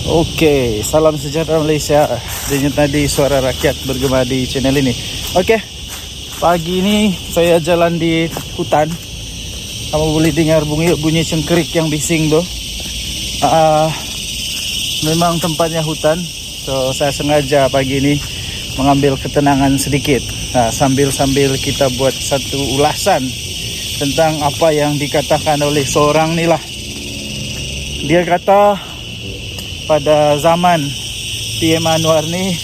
Oke, salam sejahtera Malaysia. Denyut tadi suara rakyat bergema di channel ini. Oke, pagi ini saya jalan di hutan. Kamu boleh dengar bunyi cengkerik yang bising tuh. Memang tempatnya hutan. So saya sengaja pagi ini mengambil ketenangan sedikit. Nah, sambil kita buat satu ulasan tentang apa yang dikatakan oleh seorang ni lah. Dia kata pada zaman PM Anwar ni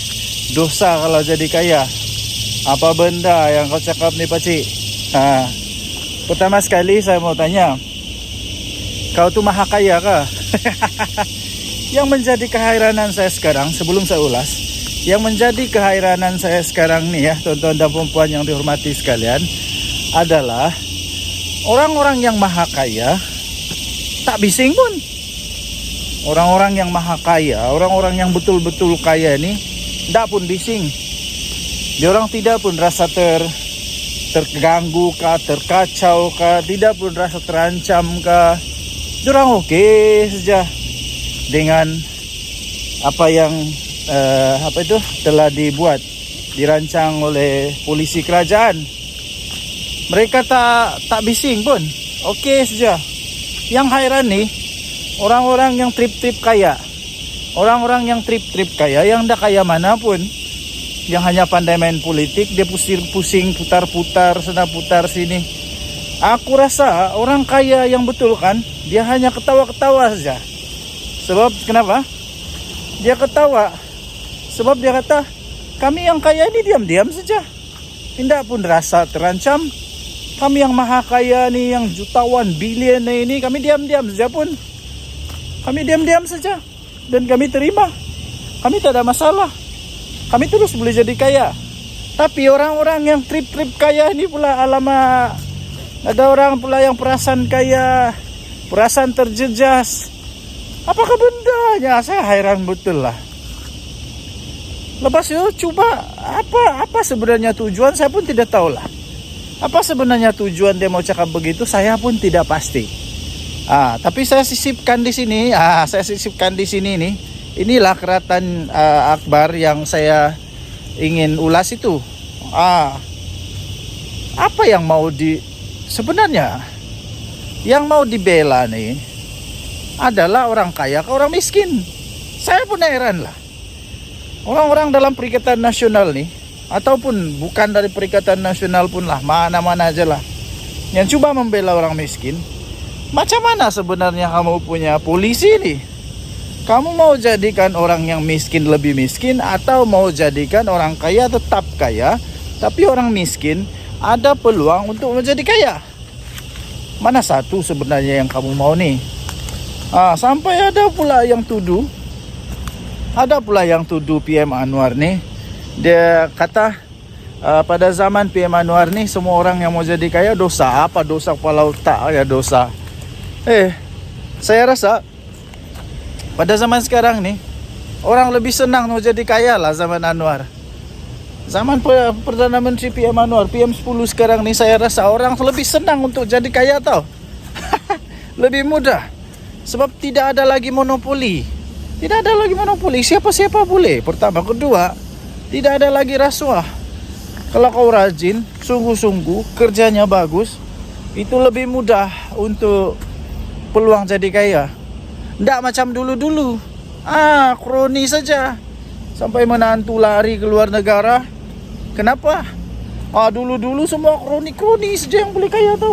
dosa kalau jadi kaya. Apa benda yang kau cakap ni pakcik? Pertama sekali saya mau tanya, kau tu maha kaya kah? Yang menjadi keheranan saya sekarang, sebelum saya ulas, yang menjadi keheranan saya sekarang ni ya, tuan-tuan dan puan yang dihormati sekalian, adalah orang-orang yang maha kaya tak bising pun. Orang-orang yang maha kaya, orang-orang yang betul-betul kaya ni tak pun bising. Diorang tidak pun rasa terganggu kah, terkacau kah, tidak pun rasa terancam kah. Diorang okey saja dengan apa yang telah dirancang oleh polisi kerajaan. Mereka tak bising pun, okey saja. Yang hairan ni orang-orang yang trip-trip kaya. Orang-orang yang trip-trip kaya, yang dah kaya mana pun, yang hanya pandai main politik, dia pusing putar-putar sana putar sini. Aku rasa orang kaya yang betul kan, dia hanya ketawa-ketawa saja. Sebab kenapa? Dia ketawa sebab dia kata, kami yang kaya ini diam-diam saja, tidak pun rasa terancam. Kami yang maha kaya ni, yang jutawan bilion ini, kami diam-diam saja pun. Kami diam-diam saja dan kami terima. Kami tak ada masalah. Kami terus boleh jadi kaya. Tapi orang-orang yang trip-trip kaya ini pula, alamak, ada orang pula yang perasaan kaya, perasaan terjejas. Apakah bendanya? Saya hairan betul lah. Lepas itu cuba apa sebenarnya tujuan, saya pun tidak tahu lah. Apa sebenarnya tujuan dia mau cakap begitu, saya pun tidak pasti. Tapi saya sisipkan di sini. Nih. Inilah keratan Akbar yang saya ingin ulas itu. Apa yang mau sebenarnya yang mau dibela nih adalah orang kaya ke orang miskin. Saya pun heran lah. Orang-orang dalam Perikatan Nasional nih, ataupun bukan dari Perikatan Nasional pun lah, mana-mana aja lah, yang coba membela orang miskin. Macam mana sebenarnya kamu punya polisi nih? Kamu mau jadikan orang yang miskin lebih miskin, atau mau jadikan orang kaya tetap kaya, tapi orang miskin ada peluang untuk menjadi kaya? Mana satu sebenarnya yang kamu mau nih? Sampai ada pula yang tuduh PM Anwar nih. Dia kata pada zaman PM Anwar nih, semua orang yang mau jadi kaya dosa. Apa dosa kepala otak ya dosa? Saya rasa pada zaman sekarang nih, orang lebih senang mau jadi kaya lah zaman Anwar. Zaman Perdana Menteri PM Anwar, PM10 sekarang nih, saya rasa orang lebih senang untuk jadi kaya tau. Lebih mudah. Sebab tidak ada lagi monopoli. Siapa-siapa boleh. Pertama. Kedua, tidak ada lagi rasuah. Kalau kau rajin, sungguh-sungguh, kerjanya bagus, itu lebih mudah untuk peluang jadi kaya. Tidak macam dulu-dulu. Kroni saja. Sampai menantu lari ke luar negara. Kenapa? Dulu-dulu semua kroni-kroni saja yang boleh kaya tau.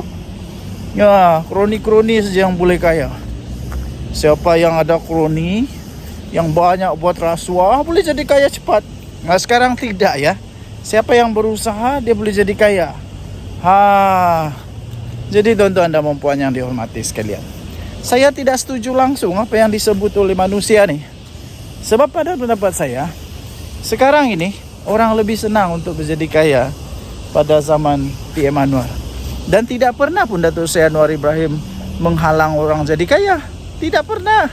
Ya, kroni-kroni saja yang boleh kaya. Siapa yang ada kroni, yang banyak buat rasuah, boleh jadi kaya cepat. Nah, sekarang tidak ya. Siapa yang berusaha, dia boleh jadi kaya. Jadi tuan-tuan dan puan yang dihormati sekalian, saya tidak setuju langsung apa yang disebut oleh manusia nih. Sebab pada pendapat saya, sekarang ini orang lebih senang untuk menjadi kaya pada zaman PM Anwar. Dan tidak pernah pun Datuk Seri Anwar Ibrahim menghalang orang jadi kaya. Tidak pernah.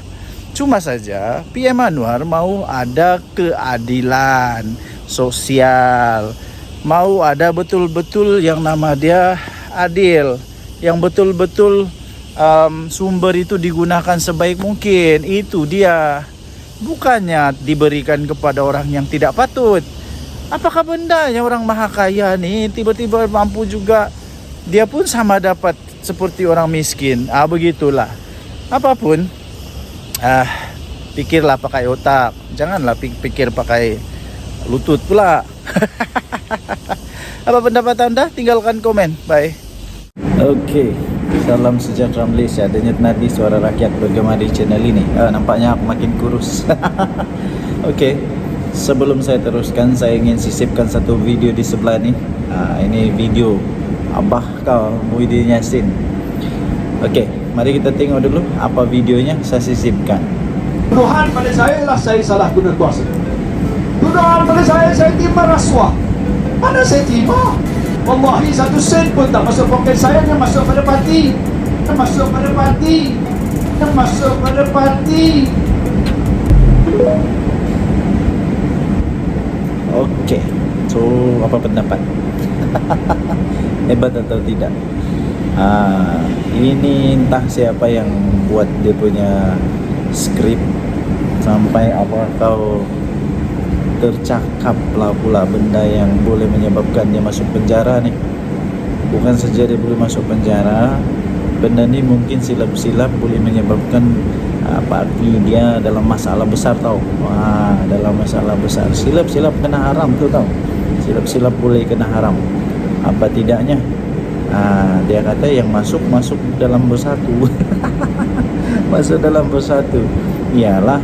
Cuma saja PM Anwar mau ada keadilan sosial. Mau ada betul-betul yang nama dia adil. Yang betul-betul sumber itu digunakan sebaik mungkin. Itu dia. bukannya diberikan kepada orang yang tidak patut. Apakah bendanya orang maha kaya nih tiba-tiba mampu juga, dia pun sama dapat seperti orang miskin. Begitulah. Apapun, pikirlah pakai otak, janganlah pikir pakai lutut pula. Apa pendapat Anda? Tinggalkan komen. Bye. Oke, salam sejahtera Malaysia. Denyut nadi suara rakyat bergema di channel ini. Nampaknya aku makin kurus. Oke, sebelum saya teruskan, saya ingin sisipkan satu video di sebelah ni. Ini video Abah kau Muhyiddin Yassin. Oke, mari kita tengok dulu apa videonya saya sisipkan. Tuduhan pada saya ialah saya salah guna kuasa. Tuduhan pada saya terima rasuah. Mana saya terima? Wallahi 1 sen pun tak masuk poket saya. Yang masuk pada parti. Yang masuk pada parti. Yang masuk pada parti. Oke, so apa pendapat? Hebat atau tidak? Ini entah siapa yang buat dia punya skrip sampai apa kau tercakap lah pula benda yang boleh menyebabkan dia masuk penjara nih. Bukan saja dia boleh masuk penjara, benda ni mungkin silap-silap boleh menyebabkan parti dia dalam masalah besar tau. Dalam masalah besar, silap-silap kena haram tu tau. Silap-silap boleh kena haram. Apa tidaknya dia kata yang masuk dalam bersatu. Masuk dalam bersatu. Iyalah,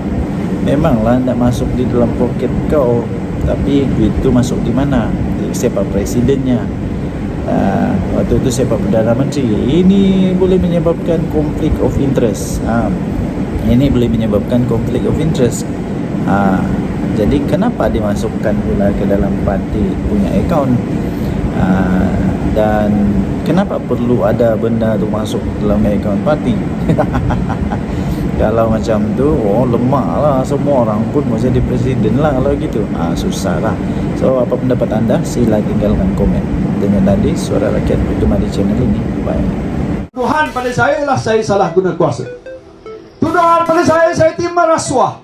memanglah nak masuk di dalam poket kau, tapi duit tu masuk di mana? Siapa presidennya? Waktu itu siapa Perdana Menteri? Ini boleh menyebabkan konflik of interest. Ini boleh menyebabkan konflik of interest. Jadi kenapa dimasukkan pula ke dalam parti punya akaun? Dan kenapa perlu ada benda tu masuk dalam akaun parti? Kalau macam tu, lemah lah, semua orang pun mau jadi presiden lah kalau gitu. Susah lah. So apa pendapat anda? Sila tinggalkan komen. Dengan tadi suara rakyat bergema di channel ini. Bye. Tuduhan pada saya ialah saya salah guna kuasa. Tuduhan pada saya terima rasuah.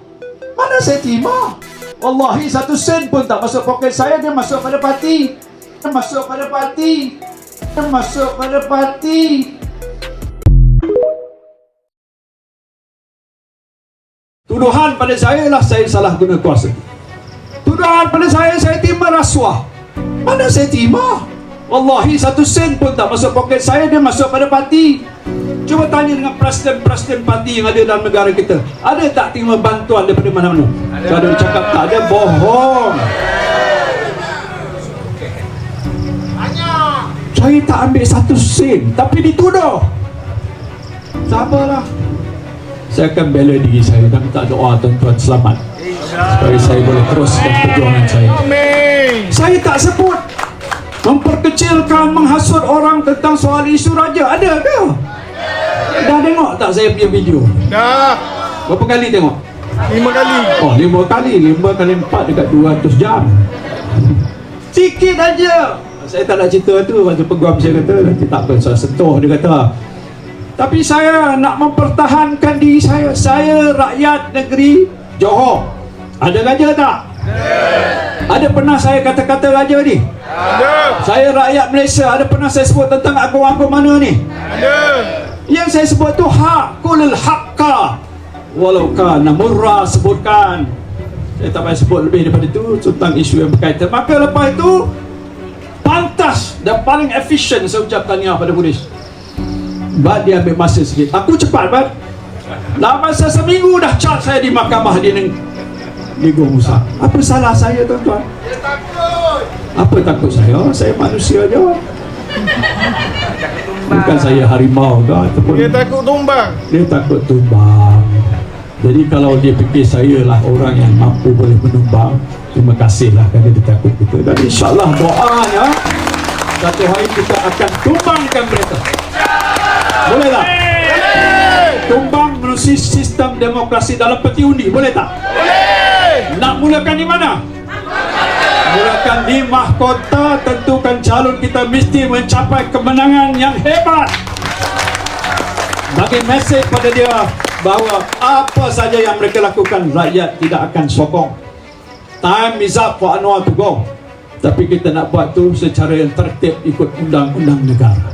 Mana saya terima? Wallahi 1 sen pun tak masuk poket saya. Dia masuk pada parti. Dia masuk pada parti. Dia masuk pada parti. Tuduhan pada saya ialah saya salah guna kuasa. Tuduhan pada saya terima rasuah. Mana saya terima? Wallahi 1 sen pun tak masuk poket saya. Dia masuk pada parti. Cuba tanya dengan presiden-presiden parti yang ada dalam negara kita. Ada tak terima bantuan daripada mana-mana? Kalau dia cakap tak ada, bohong. Saya tak ambil 1 sen, tapi dituduh. Sabarlah. Saya akan bela diri saya dan minta doa tuan-tuan selamat supaya saya boleh teruskan perjuangan saya. Saya tak sebut memperkecilkan, menghasut orang tentang soal isu raja. Ada ke? Dah tengok tak saya punya video? Dah. Berapa kali tengok? 5 kali. 5 kali. 5 kali 4 dekat 200 jam. Sikit aja. Saya tak nak cerita tu. Waktu peguam saya kata, nanti tak apa, saya sentuh, dia kata. Tapi saya nak mempertahankan diri saya. Saya rakyat negeri Johor. Ada raja tak? Ada pernah saya kata-kata raja ni? Ada. Saya rakyat Malaysia. Ada pernah saya sebut tentang agung-agung mana ni? Ada. Yang saya sebut tu hakul haqqa walau kana murra, sebutkan. Saya tak payah sebut lebih daripada itu tentang isu yang berkaitan. Maka lepas itu pantas dan paling efisien saya ucap tahniah pada polis. Bat dia ambil masa sikit. Aku cepat, Bat. Dalam masa seminggu dah cat saya di mahkamah di Negeri Musa. Apa salah saya, tuan-tuan? Dia takut. Apa takut saya? Saya manusia je. Bukan saya harimau ke ataupun Dia takut tumbang. dia takut tumbang. Jadi kalau dia fikir saya lah orang yang mampu boleh menumbang, terima kasihlah kerana dia takut kita. Dan insyaAllah doanya satu hari kita akan tumbangkan mereka. Boleh tak? Tumbang melalui sistem demokrasi dalam peti undi, boleh tak? Boleh. Nak mulakan di mana? Mulakan di mahkota. Tentukan calon kita mesti mencapai kemenangan yang hebat. Bagi mesej pada dia, bahawa apa saja yang mereka lakukan rakyat tidak akan sokong. Time is up for Anwar to go. Tapi kita nak buat tu secara yang tertib ikut undang-undang negara.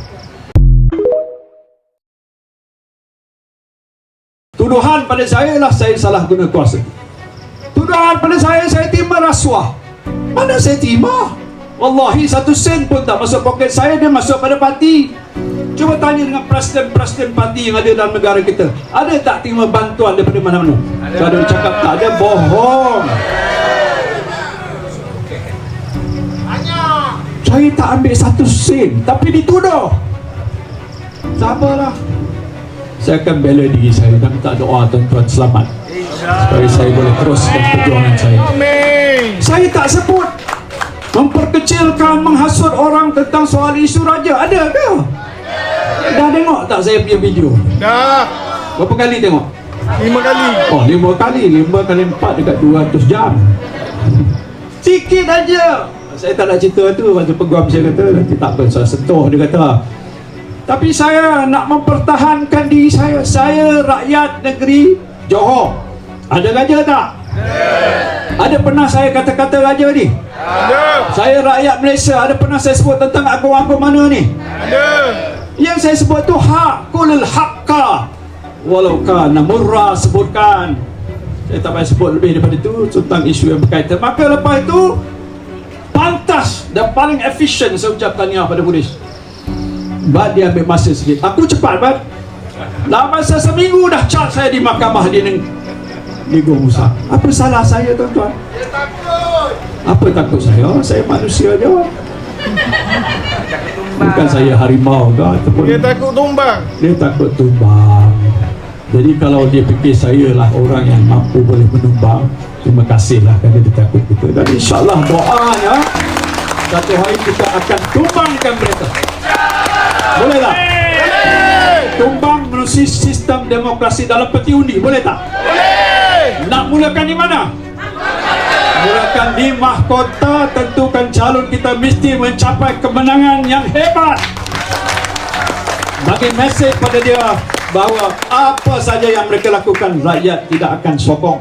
Tuduhan pada saya lah saya salah guna kuasa. Tuduhan pada saya terima rasuah. Mana saya terima? Wallahi 1 sen pun tak masuk poket saya, dia masuk pada parti. Cuba tanya dengan presiden-presiden parti yang ada dalam negara kita. Ada tak terima bantuan daripada mana-mana? Kalau dia cakap tak ada, bohong. Saya tak ambil 1 sen, tapi dituduh. Sabarlah. Saya akan bela diri saya dan minta doa tuan-tuan selamat supaya saya boleh teruskan perjuangan saya. Amin. Saya tak sebut memperkecilkan, menghasut orang tentang soal isu raja. Ada ke? Dah tengok tak saya punya video? Dah. Berapa kali tengok? 5 kali. Oh, 5 kali. 5 kali 4 dekat 200 jam. Sikit aja. Saya tak nak cerita tu. Macam peguam saya kata, nanti tak apa, saya sentuh, dia kata. Tapi saya nak mempertahankan diri saya. Saya rakyat negeri Johor. Ada raja tak? Ada pernah saya kata-kata raja ni? Ada. Saya rakyat Malaysia. Ada pernah saya sebut tentang agung-agung mana ni? Ada. Yang saya sebut tu hakul hakka walau kana murra, sebutkan. Saya tak payah sebut lebih daripada itu tentang isu yang berkaitan. Maka lepas itu pantas dan paling efisien saya ucap tahniah pada polis. Bat dia ambil masa sikit. Aku cepat, Bat. Dalam masa seminggu dah cat saya di mahkamah di Negeri Musa. Apa salah saya, tuan-tuan? Dia takut. Apa takut saya? Saya manusia je. Bukan saya harimau ke ataupun Dia takut tumbang. dia takut tumbang. Jadi kalau dia fikir saya lah orang yang mampu boleh menumbang, terima kasihlah kerana dia takut kita. Dan insyaAllah doanya satu hari kita akan tumbangkan mereka. Boleh tak? Tumbang melalui sistem demokrasi dalam peti undi, boleh tak? Boleh. Nak mulakan di mana? Mulakan di mahkota. Tentukan calon kita mesti mencapai kemenangan yang hebat. Bagi mesej pada dia bahawa apa saja yang mereka lakukan rakyat tidak akan sokong.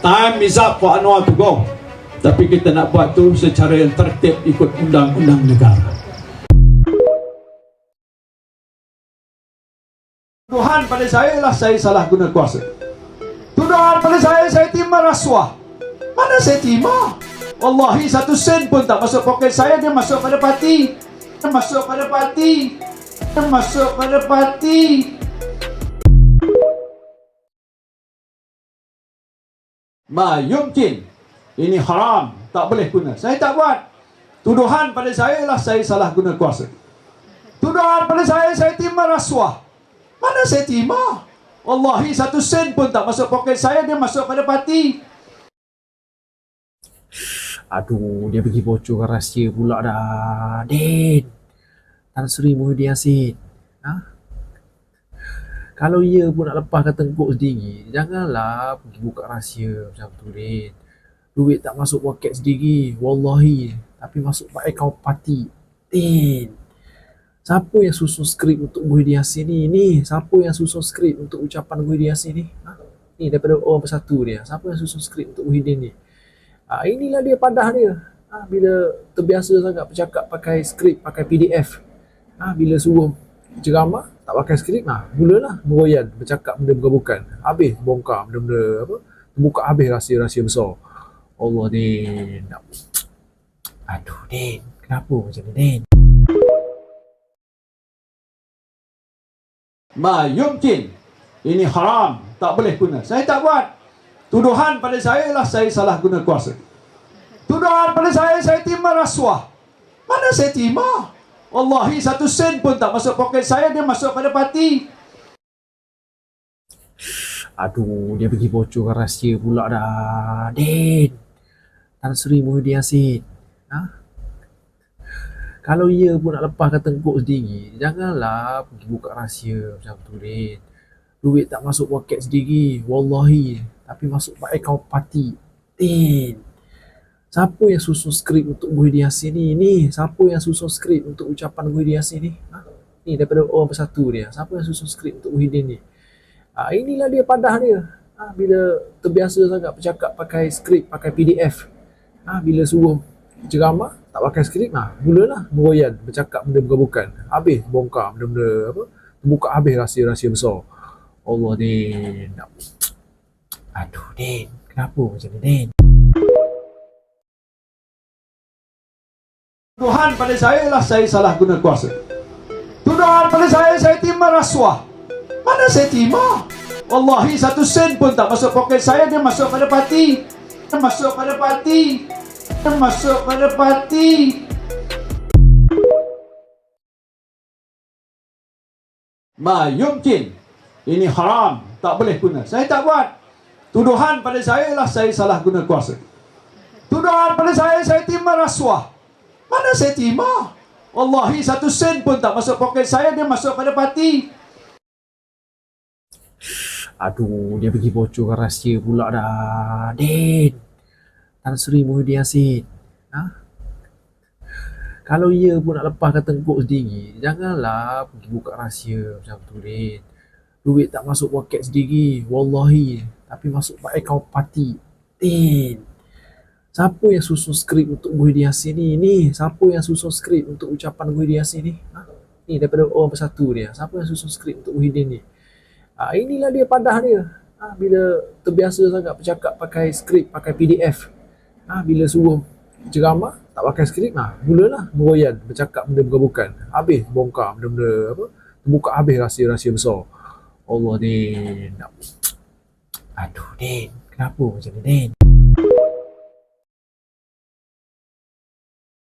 Time is up for Anwar to go. Tapi kita nak buat tu secara yang tertib ikut undang-undang negara. Tuduhan pada saya lah saya salah guna kuasa. Tuduhan pada saya terima rasuah. Mana saya terima? Wallahi 1 sen pun tak masuk poket saya, dia masuk pada parti. Dia masuk pada parti. Dia masuk pada parti. Ma yumkin. Ini haram, tak boleh guna. Saya tak buat. Tuduhan pada saya lah saya salah guna kuasa. Tuduhan pada saya terima rasuah. Mana saya terima? Wallahi 1 sen pun tak masuk poket saya, dia masuk pada parti. Aduh, dia pergi bocorkan rahsia pula dah. Din, Tan Sri Muhyiddin Yassin. Kalau ia pun nak lepaskan tengkuk sendiri, janganlah pergi buka rahsia macam tu, Din. Duit tak masuk poket sendiri, wallahi. Tapi masuk akaun parti. Din, siapa yang susun skrip untuk Muhyiddin Yassin ni? Siapa yang susun skrip untuk ucapan Muhyiddin Yassin ni? Ni daripada orang Bersatu dia. Siapa yang susun skrip untuk Muhyiddin ni? Inilah dia padah dia. Bila terbiasa sangat bercakap pakai skrip, pakai PDF. Bila suruh ceramah, tak pakai skrip, mulalah meroyan, bercakap benda bukan-bukan. Habis bongkar benda-benda apa? Buka habis rahsia-rahsia besar. Allah, Din. Aduh, Din. Kenapa macam ni, Din? Ma yumkin. Ini haram, tak boleh guna. Saya tak buat. Tuduhan pada saya lah saya salah guna kuasa. Tuduhan pada saya terima rasuah. Mana saya terima? Wallahi 1 sen pun tak masuk poket saya, dia masuk pada parti. Aduh, dia pergi bocorkan rahsia pula dah. Din, Tan Sri Muhyiddin Yassin. Kalau ia pun nak lepaskan tengkuk sendiri, janganlah pergi buka rahsia macam tu, Din. Duit tak masuk poket sendiri, wallahi. Tapi masuk akaun parti. Din, siapa yang susun skrip untuk Muhyiddin Yassin ni? Siapa yang susun skrip untuk ucapan Muhyiddin Yassin ni? Ni daripada orang Bersatu dia. Siapa yang susun skrip untuk Muhyiddin ni? Inilah dia padah dia. Bila terbiasa sangat bercakap pakai skrip, pakai PDF. Bila suruh ceramah, tak pakai skrip, mulalah meroyan, bercakap benda bukan-bukan. Habis bongkar benda-benda apa, buka habis rahsia-rahsia besar. Allah Din. Aduh Din, kenapa macam ni Din? Tuhan pada saya ialah saya salah guna kuasa. Tuduhan pada saya terima rasuah. Mana saya terima? Wallahi 1 sen pun tak masuk poket saya, dia masuk pada parti. Dia masuk pada parti. Dia masuk pada parti. Ma yumkin. Ini haram, tak boleh guna. Saya tak buat. Tuduhan pada saya ialah saya salah guna kuasa. Tuduhan pada saya terima rasuah. Mana saya terima? Wallahi 1 sen pun tak masuk poket saya, dia masuk pada parti. Aduh, dia pergi bocorkan rahsia pula dah. Din, Tan Sri Muhyiddin Yassin. Kalau ia pun nak lepaskan tengkuk sendiri, janganlah pergi buka rahsia macam tu Din. Duit tak masuk poket sendiri, wallahi. Tapi masuk pada akaun parti. Din, siapa yang susun skrip untuk Muhyiddin Yassin ni? Siapa yang susun skrip untuk ucapan Muhyiddin Yassin ni? Ni daripada orang Bersatu dia. Siapa yang susun skrip untuk Muhyiddin ni? Inilah dia padah dia. Bila terbiasa sangat bercakap pakai skrip, pakai PDF. Bila suruh ceramah, tak pakai skrip, mulalah meroyan, bercakap benda bukan-bukan. Habis bongkar benda-benda apa, buka habis rahsia-rahsia besar. Allah Din. Aduh Din, kenapa macam ni Din?